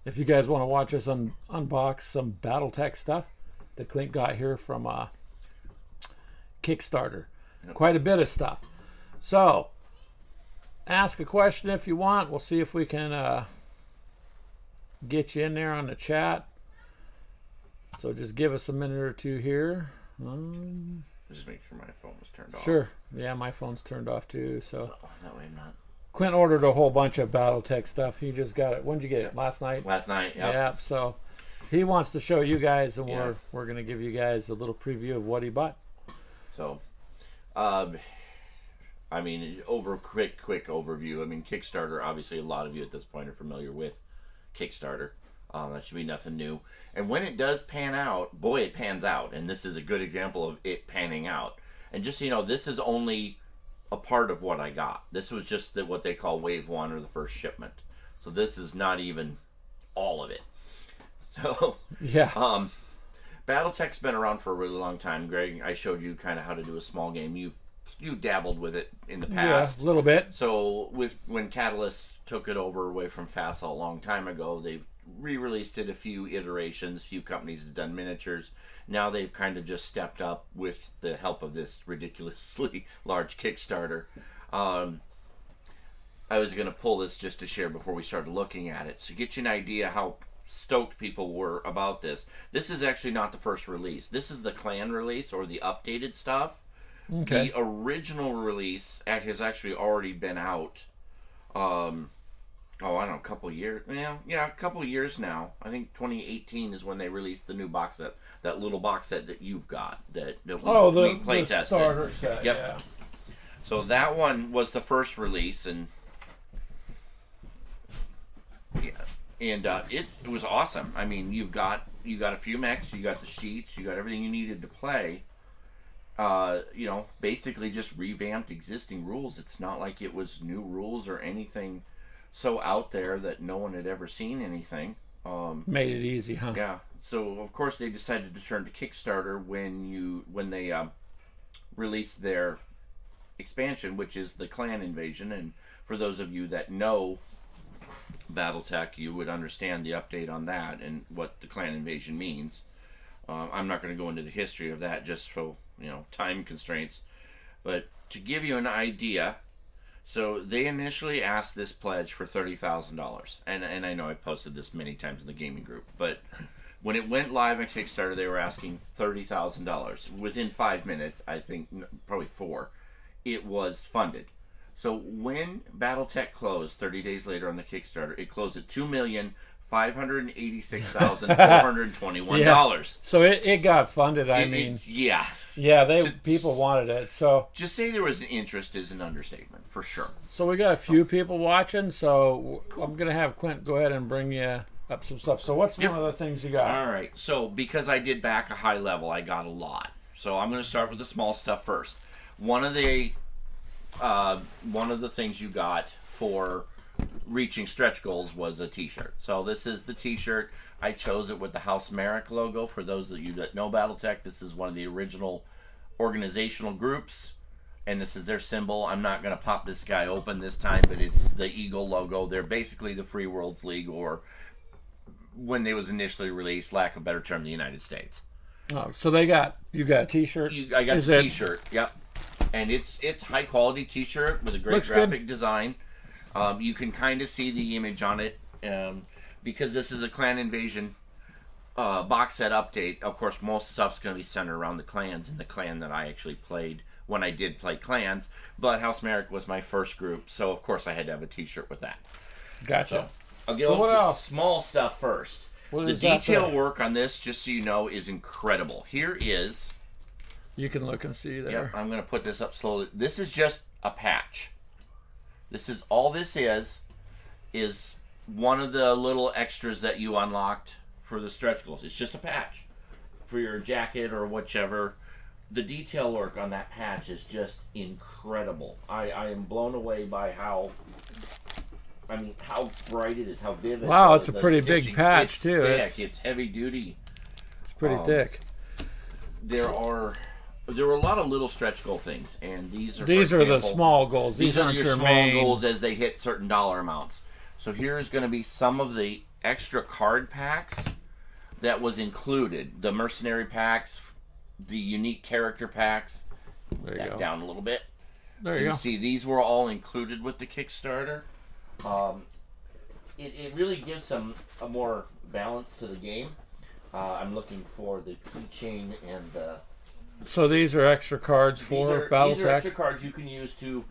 if you guys want to watch us unbox some BattleTech stuff that Clint got here from Kickstarter. Yep. Quite a bit of stuff. So, ask a question if you want. We'll see if we can get you in there on the chat. So just give us a minute or two here. Just make sure my phone was turned off. Sure. Yeah, my phone's turned off too. So that way I'm not. Clint ordered a whole bunch of BattleTech stuff. He just got it. When did you get it? Last night? Last night, yep. Yeah. So he wants to show you guys, and we're going to give you guys a little preview of what he bought. So, I mean, quick overview. I mean, Kickstarter, obviously a lot of you at this point are familiar with Kickstarter. That should be nothing new. And when it does pan out, boy, it pans out. And this is a good example of it panning out. And just so you know, this is only a part of what I got. This was just what they call wave one, or the first shipment. So this is not even all of it. So, yeah. BattleTech's been around for a really long time. Greg, I showed you kind of how to do a small game. You dabbled with it in the past. Yeah, a little bit. So when Catalyst took it over away from FASA a long time ago, they've re-released it a few iterations. Few companies have done miniatures. Now they've kind of just stepped up with the help of this ridiculously large Kickstarter. I was going to pull this just to share before we started looking at it, so get you an idea how stoked people were about this. This is actually not the first release. This is the clan release, or the updated stuff. Okay. The original release has actually already been out. I don't know, a couple years. Yeah, a couple years now. I think 2018 is when they released the new box set, that little box set that you've got that we play the tested. starter set. Yep. Yeah. So that one was the first release, and it was awesome. I mean, you got a few mechs, you got the sheets, you got everything you needed to play. Basically just revamped existing rules. It's not like it was new rules or anything so out there that no one had ever seen anything. Made it easy, huh? Yeah. So of course they decided to turn to Kickstarter when they released their expansion, which is the Clan Invasion. And for those of you that know BattleTech, you would understand the update on that and what the Clan Invasion means. I'm not going to go into the history of that just for time constraints, but to give you an idea, so they initially asked this pledge for $30,000, and I know I've posted this many times in the gaming group, but when it went live on Kickstarter, they were asking $30,000. Within 5 minutes, I think probably 4, it was funded. So when BattleTech closed 30 days later on the Kickstarter, it closed at $2,586,421. Yeah. So it got funded. People wanted it. So just say there was an interest is an understatement for sure. So we got a few people watching. So I'm gonna have Clint go ahead and bring you up some stuff. So what's one of the things you got? All right. So because I did back a high level, I got a lot. So I'm gonna start with the small stuff first. One of the things you got for reaching stretch goals was a t-shirt. So this is the t-shirt. I chose it with the House Merrick logo. For those of you that know BattleTech, this is one of the original organizational groups, and this is their symbol. I'm not going to pop this guy open this time, but it's the Eagle logo. They're basically the Free Worlds League, or when they was initially released, lack of a better term, the United States. Oh, so you got a t-shirt. I got the t-shirt. Yep, and it's high quality t-shirt with a great graphic design. You can kind of see the image on it, because this is a Clan Invasion box set update. Of course, most stuff's going to be centered around the clans and the clan that I actually played when I did play clans. But House Merrick was my first group, so of course I had to have a t-shirt with that. Gotcha. So I'll get with the small stuff first. The detail work on this, just so you know, is incredible. Here is... You can look and see there. Yep, I'm going to put this up slowly. This is just a patch. This is all this is one of the little extras that you unlocked for the stretch goals. It's just a patch for your jacket or whichever. The detail work on that patch is just incredible. I am blown away by how bright it is, how vivid. Wow, it's a pretty big patch too. It's heavy duty. It's pretty thick. There were a lot of little stretch goal things, and these are the small goals. These are your small goals as they hit certain dollar amounts. So here's going to be some of the extra card packs that was included. The mercenary packs, the unique character packs. There you go. Down a little bit. There So you you go. see, these were all included with the Kickstarter. It really gives some a more balance to the game. I'm looking for the keychain and the. So these are extra cards for BattleTech? These are extra cards you can use to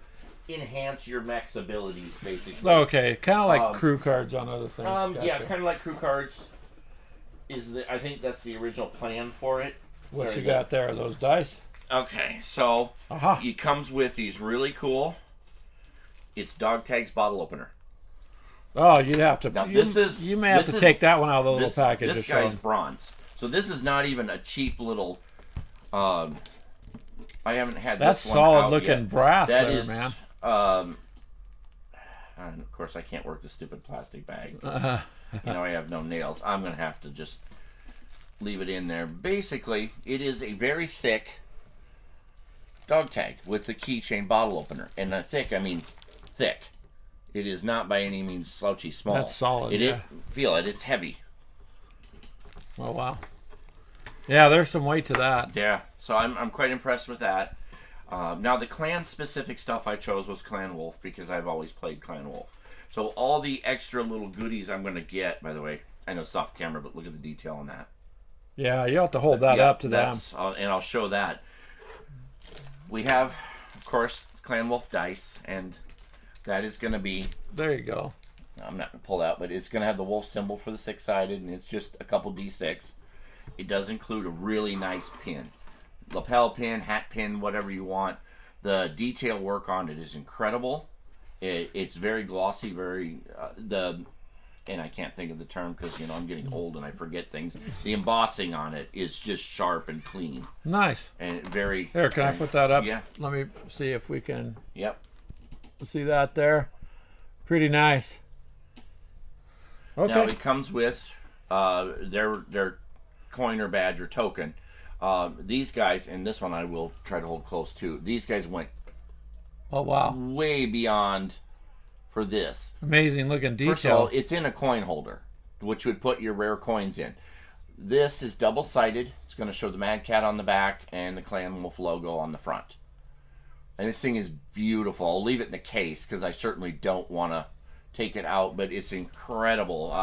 enhance your mech's abilities, basically. Okay, kind of like crew cards on other things. Yeah, kind of like crew cards. I think that's the original plan for it. What you got there? Are those dice? Okay, so Aha. it comes with these really cool. It's Dog Tag's bottle opener. Oh, you'd have to. Now you may have to take that one out of the little package. This guy's bronze, so this is not even a cheap little. I haven't had That's this one solid out looking yet. brass That there, is, man. And of course, I can't work the stupid plastic bag. You know, I have no nails. I'm gonna have to just leave it in there. Basically, it is a very thick dog tag with the keychain bottle opener, and thick, I mean thick. It is not by any means slouchy small. That's solid. Yeah. Feel it. It's heavy. Oh wow. Yeah, there's some weight to that. Yeah, so I'm quite impressed with that. Now the clan specific stuff I chose was Clan Wolf because I've always played Clan Wolf. So all the extra little goodies I'm going to get, by the way, I know it's off camera, but look at the detail on that. Yeah, you have to hold that up to them. And I'll show that. We have, of course, Clan Wolf dice, and that is going to be... There you go. I'm not going to pull out, but it's going to have the wolf symbol for the six-sided, and it's just a couple D6. It does include a really nice pin. Lapel pin, hat pin, whatever you want. The detail work on it is incredible. It's very glossy, and I can't think of the term because, you know, I'm getting old and I forget things. The embossing on it is just sharp and clean. Nice. And very... Here, can I put that up? Yeah. Let me see if we can Yep. see that there. Pretty nice. Okay. Now, it comes with their coin or badge or token. These guys, and this one I will try to hold close too, these guys went Oh, wow. way beyond for this. Amazing looking detail. First of all, it's in a coin holder, which would put your rare coins in. This is double-sided. It's going to show the Mad Cat on the back and the Clan Wolf logo on the front. And this thing is beautiful. I'll leave it in the case because I certainly don't want to take it out, but it's incredible.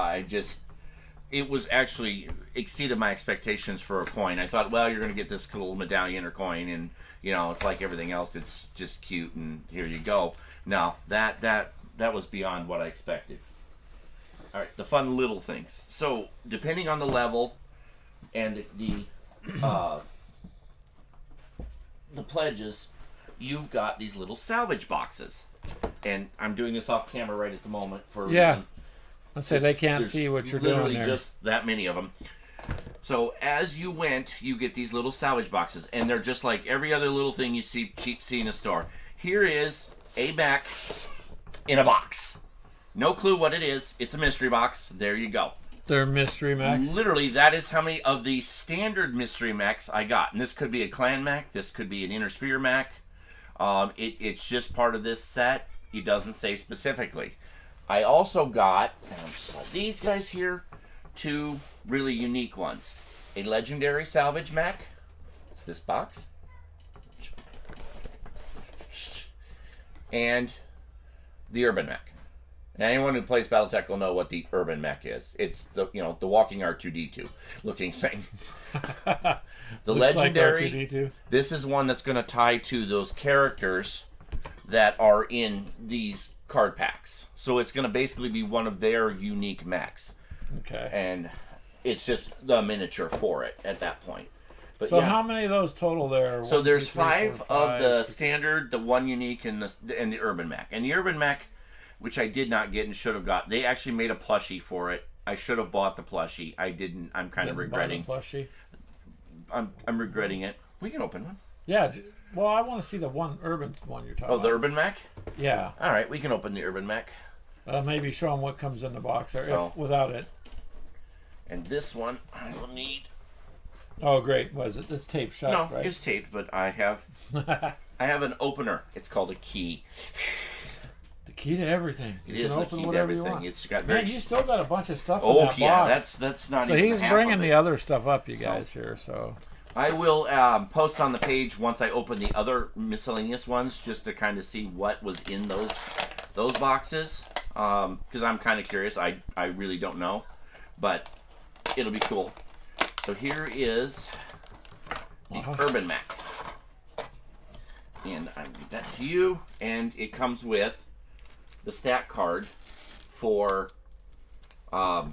It was actually exceeded my expectations for a coin. I thought, well, you're going to get this cool medallion or coin, and, you know, it's like everything else. It's just cute, and here you go. No, that was beyond what I expected. All right, the fun little things. So, depending on the level and the pledges, you've got these little salvage boxes. And I'm doing this off camera right at the moment for a reason. Let's say they can't see what you're doing there. Literally just that many of them. So as you went, you get these little salvage boxes, and they're just like every other little thing you see in a store. Here is a mech in a box. No clue what it is. It's a mystery box. There you go. They're mystery mechs. Literally, that is how many of the standard mystery mechs I got. And this could be a clan mech. This could be an inner sphere mech. It's just part of this set. It doesn't say specifically. I also got these guys here, two really unique ones. A legendary salvage mech. It's this box. And the urban mech. Now, anyone who plays BattleTech will know what the urban mech is. It's the walking R2D2 looking thing. The legendary. Like R2D2. This is one that's going to tie to those characters that are in these card packs. So it's going to basically be one of their unique mechs. Okay. And it's just the miniature for it at that point. But so how many of those total there? So 1, there's 2, 3, 4, 5 of the 6. standard, the one unique, and the urban mech. And the urban mech, which I did not get and should have got, they actually made a plushie for it. I should have bought the plushie. I didn't. I'm kind of regretting. Buy the plushie. I'm regretting it. We can open one. Yeah. Well, I want to see the one urban one you're talking about. Oh, the urban mech? Yeah. All right, we can open the urban mech. Maybe show them what comes in the box there, So, without it. And this one I will need. Oh, great. Was it? It's taped shut, No, right? it's taped, but I have an opener. It's called a key. The key to everything. It You is can the open key to whatever you everything. want. It's got very. Man, you still got a bunch of stuff in Oh that yeah, box. that's not. So even he's half bringing of it. the other stuff up, you guys, here. So I will post on the page once I open the other miscellaneous ones, just to kind of see what was in those boxes, because I'm kind of curious. I really don't know, but it'll be cool. So here is the Urban Mech, and I give that to you, and it comes with the stat card for the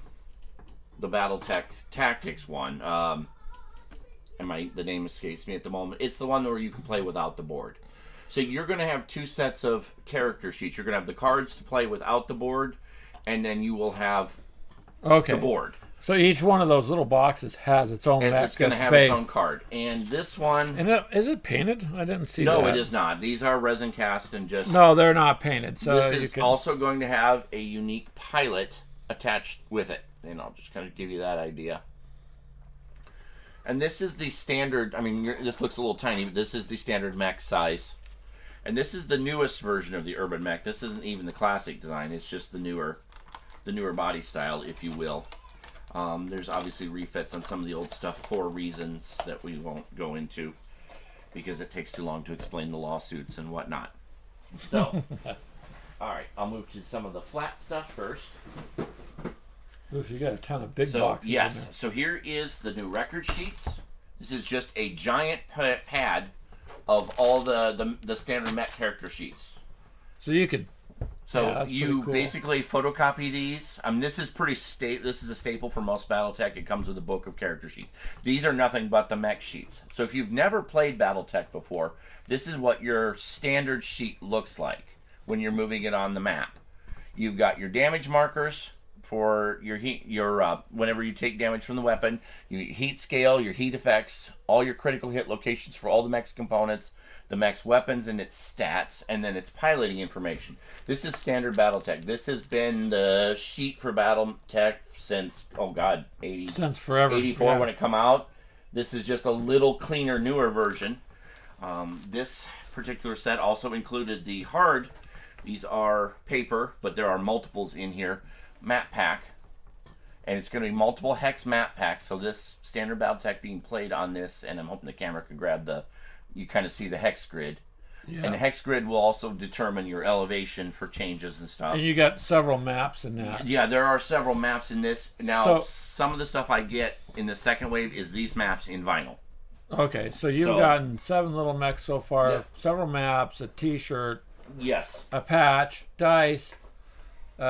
BattleTech Tactics one. And the name escapes me at the moment. It's the one where you can play without the board. So you're going to have two sets of character sheets. You're going to have the cards to play without the board, and then you will have the board. So each one of those little boxes has its own mech. It's going to have its own card. And this one... And is it painted? I didn't see that. No, it is not. These are resin cast and just... No, they're not painted. So this is also going to have a unique pilot attached with it. And I'll just kind of give you that idea. And this is the standard... I mean, this looks a little tiny, but this is the standard mech size. And this is the newest version of the Urban Mech. This isn't even the classic design. It's just the newer body style, if you will. There's obviously refits on some of the old stuff for reasons that we won't go into because it takes too long to explain the lawsuits and whatnot. So, all right, I'll move to some of the flat stuff first. Oof, you got a ton of big boxes. Yes, so here is the new record sheets. This is just a giant pad of all the standard mech character sheets. So you could... So you basically photocopy these. This is This is a staple for most BattleTech. It comes with a book of character sheets. These are nothing but the mech sheets. So if you've never played BattleTech before, this is what your standard sheet looks like when you're moving it on the map. You've got your damage markers for your heat. Whenever you take damage from the weapon, your heat scale, your heat effects, all your critical hit locations for all the mech's components, the mech's weapons and its stats, and then its piloting information. This is standard BattleTech. This has been the sheet for BattleTech since, since forever. 84 when it come out. This is just a little cleaner, newer version. This particular set also included the hard. These are paper, but there are multiples in here. Map pack. And it's going to be multiple hex map packs. So this standard BattleTech being played on this, and I'm hoping the camera could grab you kind of see the hex grid. Yeah. And the hex grid will also determine your elevation for changes and stuff. And you got several maps in that. Yeah, there are several maps in this. Now, some of the stuff I get in the second wave is these maps in vinyl. Okay, so you've gotten 7 little mechs so far, several maps, a t-shirt, yes, a patch, dice,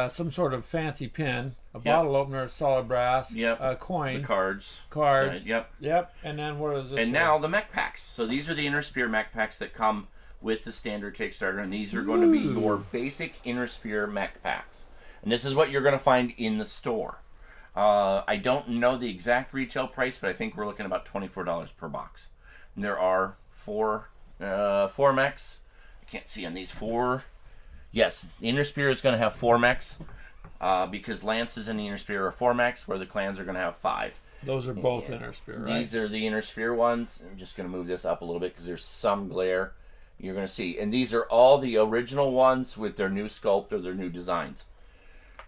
some sort of fancy pin, a bottle opener, solid brass, a coin, the cards, yep, and then what is this? And now the mech packs. So these are the Inner Spear mech packs that come with the standard Kickstarter, and these are going to be your basic Inner Spear mech packs. And this is what you're going to find in the store. I don't know the exact retail price, but I think we're looking at about $24 per box. And there are four mechs. I can't see on these 4. Yes, the Inner Spear is going to have 4 mechs. Because Lances and the Inner Spear are 4 mechs, where the clans are going to have 5. Those are both Inner Spear, right? These are the Inner Spear ones. I'm just going to move this up a little bit because there's some glare you're going to see. And these are all the original ones with their new sculpt or their new designs.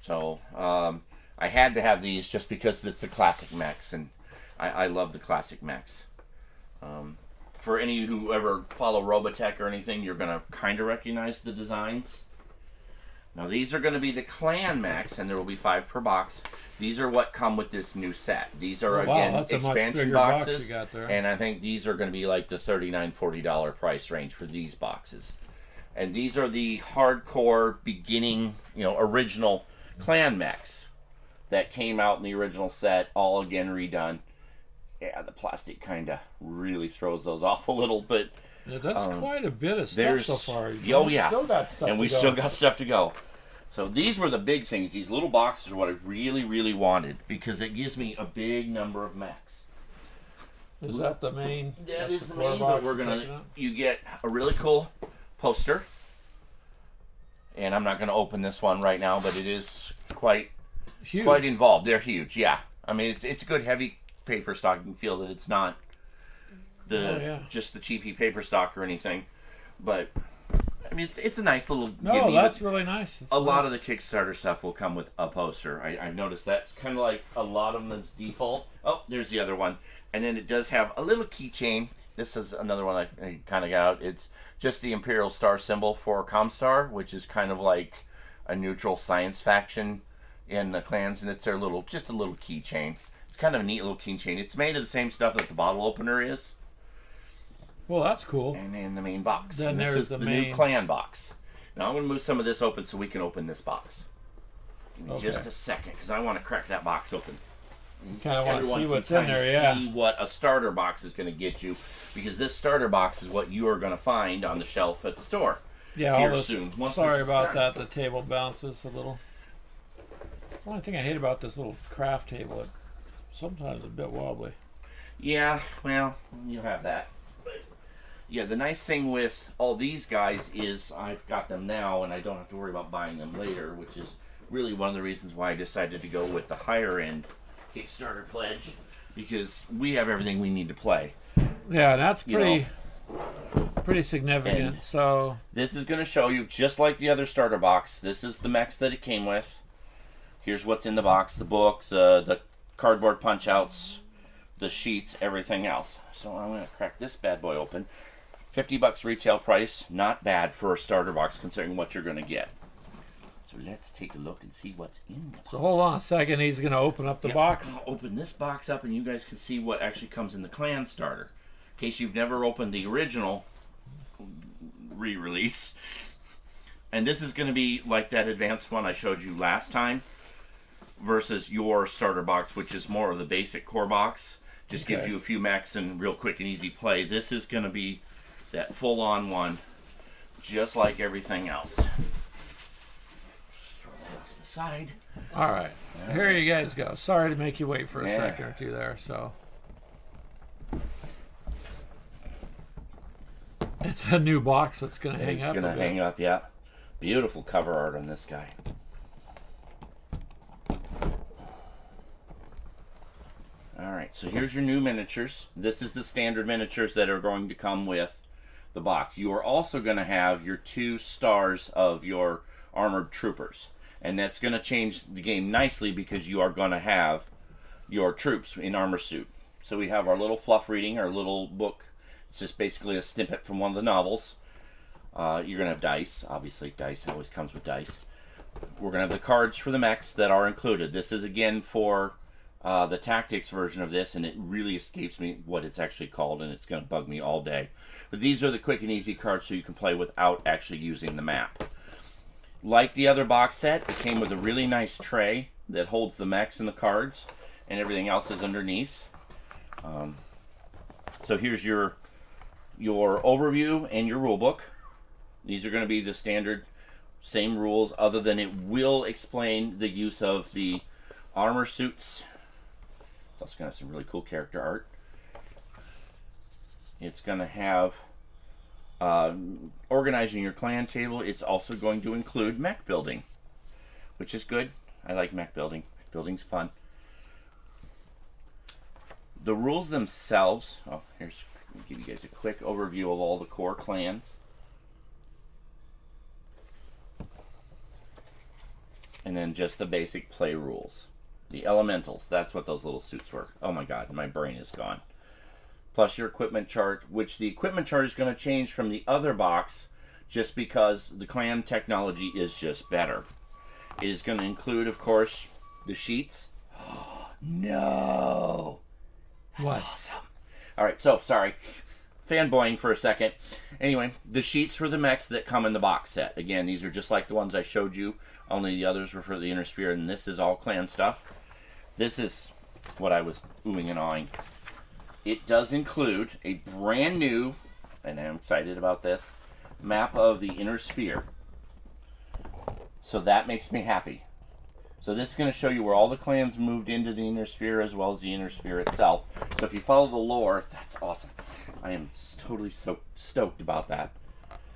So I had to have these just because it's the classic mechs, and I love the classic mechs. For any who ever follow Robotech or anything, you're going to kind of recognize the designs. Now these are going to be the clan mechs, and there will be 5 per box. These are what come with this new set. These are again expansion boxes, and I think these are going to be like the $39, $40 price range for these boxes. And these are the hardcore beginning, original clan mechs that came out in the original set, all again redone. Yeah, the plastic kind of really throws those off a little, but yeah, that's quite a bit of stuff so far. Oh yeah, still got stuff and we still got stuff to go. So these were the big things. These little boxes are what I really, really wanted because it gives me a big number of mechs. Is that the main? That is the main. But you get a really cool poster, and I'm not gonna open this one right now, but it is quite involved. They're huge. Yeah, I mean it's a good heavy paper stock. You can feel that it's not just the cheapy paper stock or anything, but I mean, it's a nice little No, gimme. that's really nice. A lot of the Kickstarter stuff will come with a poster. I've noticed that's kind of like a lot of them's default. Oh, there's the other one. And then it does have a little keychain. This is another one I kind of got out. It's just the Imperial Star symbol for Comstar, which is kind of like a neutral science faction in the clans, and it's their just a little keychain. It's kind of a neat little keychain. It's made of the same stuff that the bottle opener is. Well, that's cool. And in the main box. Then this there's is the new clan box. Now I'm going to move some of this open so we can open this box. Give me just a second, because I want to crack that box open. You kind of want to see what's in there, See what a starter box is going to get you, because this starter box is what you are going to find on the shelf at the store. Yeah, here soon. Sorry about that. The table bounces a little. It's the only thing I hate about this little craft table. It sometimes a bit wobbly. Yeah, well, you'll have that. But yeah, the nice thing with all these guys is I've got them now, and I don't have to worry about buying them later, which is really one of the reasons why I decided to go with the higher end Kickstarter pledge, because we have everything we need to play. Yeah, that's pretty significant. And so this is going to show you, just like the other starter box, this is the mechs that it came with. Here's what's in the box: the book, the cardboard punch outs, the sheets, everything else. So I'm going to crack this bad boy open. $50 retail price, not bad for a starter box considering what you're going to get. So let's take a look and see what's in the box. So hold on a second, he's going to open up the box. I'll open this box up and you guys can see what actually comes in the clan starter. In case you've never opened the original re-release. And this is going to be like that advanced one I showed you last time versus your starter box, which is more of the basic core box. Just gives you a few mechs and real quick and easy play. This is going to be that full-on one, just like everything else. Side. All right, here you guys go. Sorry to make you wait for a second or two there. So it's a new box that's going to hang up. It's going to hang up, yeah. Beautiful cover art on this guy. All right, so here's your new miniatures. This is the standard miniatures that are going to come with the box. You are also going to have your 2 stars of your armored troopers. And that's going to change the game nicely because you are going to have your troops in armor suit. So we have our little fluff reading, our little book. It's just basically a snippet from one of the novels. You're going to have dice. Obviously, dice always comes with dice. We're going to have the cards for the mechs that are included. This is, again, for the tactics version of this, and it really escapes me what it's actually called, and it's going to bug me all day. But these are the quick and easy cards so you can play without actually using the map. Like the other box set, it came with a really nice tray that holds the mechs and the cards, and everything else is underneath. So here's your overview and your rule book. These are going to be the standard same rules, other than it will explain the use of the armor suits. It's also going to have some really cool character art. It's going to have organizing your clan table. It's also going to include mech building, which is good. I like mech building. Building's fun. The rules themselves, I'll give you guys a quick overview of all the core clans. And then just the basic play rules. The elementals, that's what those little suits were. Oh my god, my brain is gone. Plus your equipment chart, which the equipment chart is going to change from the other box just because the clan technology is just better. It is going to include, of course, the sheets. Oh, no! That's awesome. Alright, so, sorry. Fanboying for a second. Anyway, the sheets for the mechs that come in the box set. Again, these are just like the ones I showed you, only the others were for the Inner Sphere, and this is all clan stuff. This is what I was oohing and awing. It does include a brand new, and I'm excited about this, map of the Inner Sphere. So that makes me happy. So this is going to show you where all the clans moved into the Inner Sphere as well as the Inner Sphere itself. So if you follow the lore, that's awesome. I am totally stoked about that.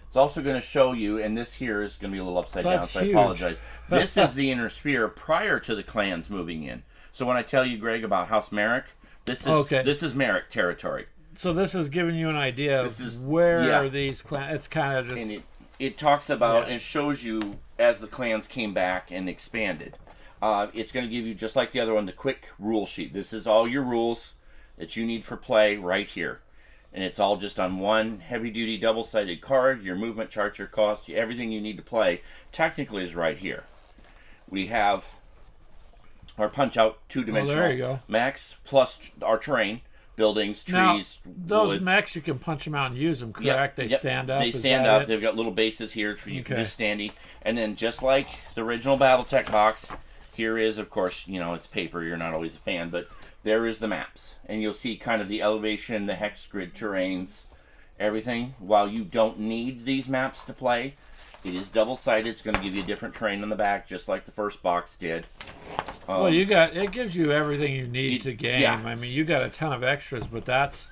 It's also going to show you, and this here is going to be a little upside down, so I apologize. This is the Inner Sphere prior to the clans moving in. So when I tell you, Greg, about House Merrick, this is Merrick territory. So this is giving you an idea of where these clans. It's kind of just it talks about Yeah. and shows you as the clans came back and expanded. It's going to give you, just like the other one, the quick rule sheet. This is all your rules that you need for play right here. And it's all just on one heavy-duty double-sided card. Your movement chart, your cost, everything you need to play technically is right here. We have our punch-out two-dimensional there you go. mechs plus our terrain, buildings, trees, now, those woods. mechs, you can punch them out and use them, correct? They stand up. They Is stand that up. it? They've got little bases here for you Okay. can just standy. And then just like the original BattleTech box, here is, of course, it's paper. You're not always a fan, but there is the maps. And you'll see kind of the elevation, the hex grid terrains, everything. While you don't need these maps to play, it is double-sided. It's going to give you a different terrain on the back, just like the first box did. Well, it gives you everything you need to game. yeah. I mean, you got a ton of extras, but that's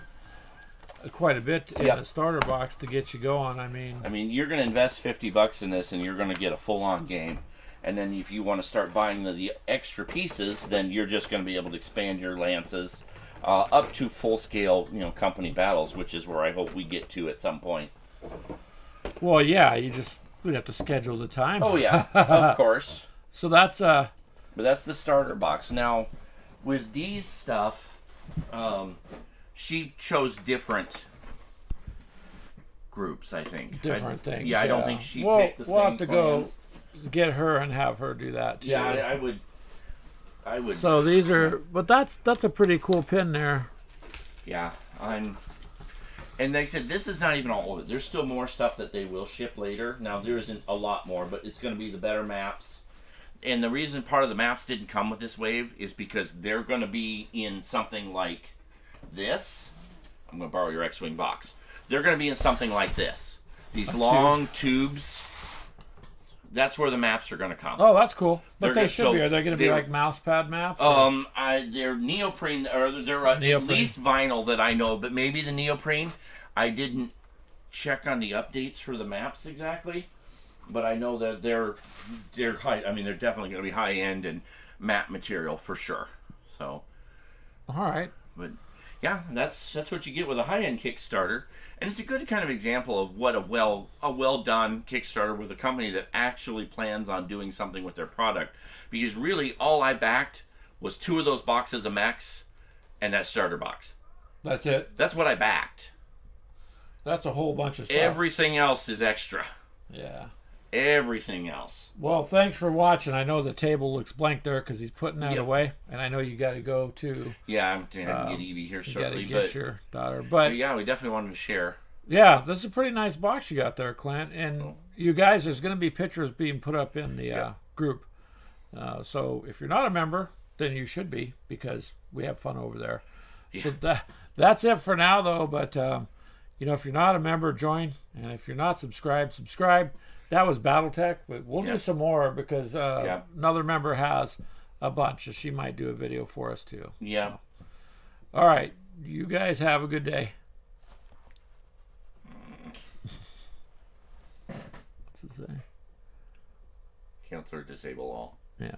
quite a bit in Yep. a starter box to get you going. I mean, you're going to invest $50 in this, and you're going to get a full-on game. And then if you want to start buying the extra pieces, then you're just going to be able to expand your lances up to full-scale, company battles, which is where I hope we get to at some point. well, yeah, we'd have to schedule the time. Oh yeah, of course. So that's But that's the starter box. Now, with Dee's stuff, she chose different groups, I think. different things. Yeah, I don't think she Well, picked the we'll same have to plans. go get her and have her do that too. Yeah, I would. So these are, but that's a pretty cool pin there. Yeah, and they said this is not even all of it. There's still more stuff that they will ship later. Now, there isn't a lot more, but it's going to be the better maps. And the reason part of the maps didn't come with this wave is because they're going to be in something like this. I'm going to borrow your X-Wing box. They're going to be in something like this. These long tubes. That's where the maps are going to come. Oh, that's cool. But They're they gonna- should so be. Are they going to be they're- like mouse pad maps? or- They're neoprene, or they're at Neoprene. least vinyl that I know, but maybe the neoprene. I didn't check on the updates for the maps exactly, but I know that they're high. I mean, they're definitely going to be high end and map material for sure. So, All right. but yeah, that's what you get with a high end Kickstarter, and it's a good kind of example of what a well done Kickstarter with a company that actually plans on doing something with their product. Because really, all I backed was 2 of those boxes of mechs and that starter box. That's it. That's what I backed. That's a whole bunch of stuff. Everything else is extra. Yeah. Everything else. Well, thanks for watching. I know the table looks blank there because he's putting that Yep. away, and I know you got to go too. Yeah, I'm going to get Evie here You got to shortly, get but your daughter. but But yeah, we definitely wanted to share. yeah, this is a pretty nice box you got there, Clint. And you guys, there's going to be pictures being put up in the group. So if you're not a member, then you should be, because we have fun over there. Yeah. So that's it for now, though. But if you're not a member, join. And if you're not subscribed, subscribe. That was BattleTech, but we'll do some more because another member has a bunch. So she might do a video for us too. Yeah. So, all right. You guys have a good day. What's it say? Cancel or disable all. Yeah.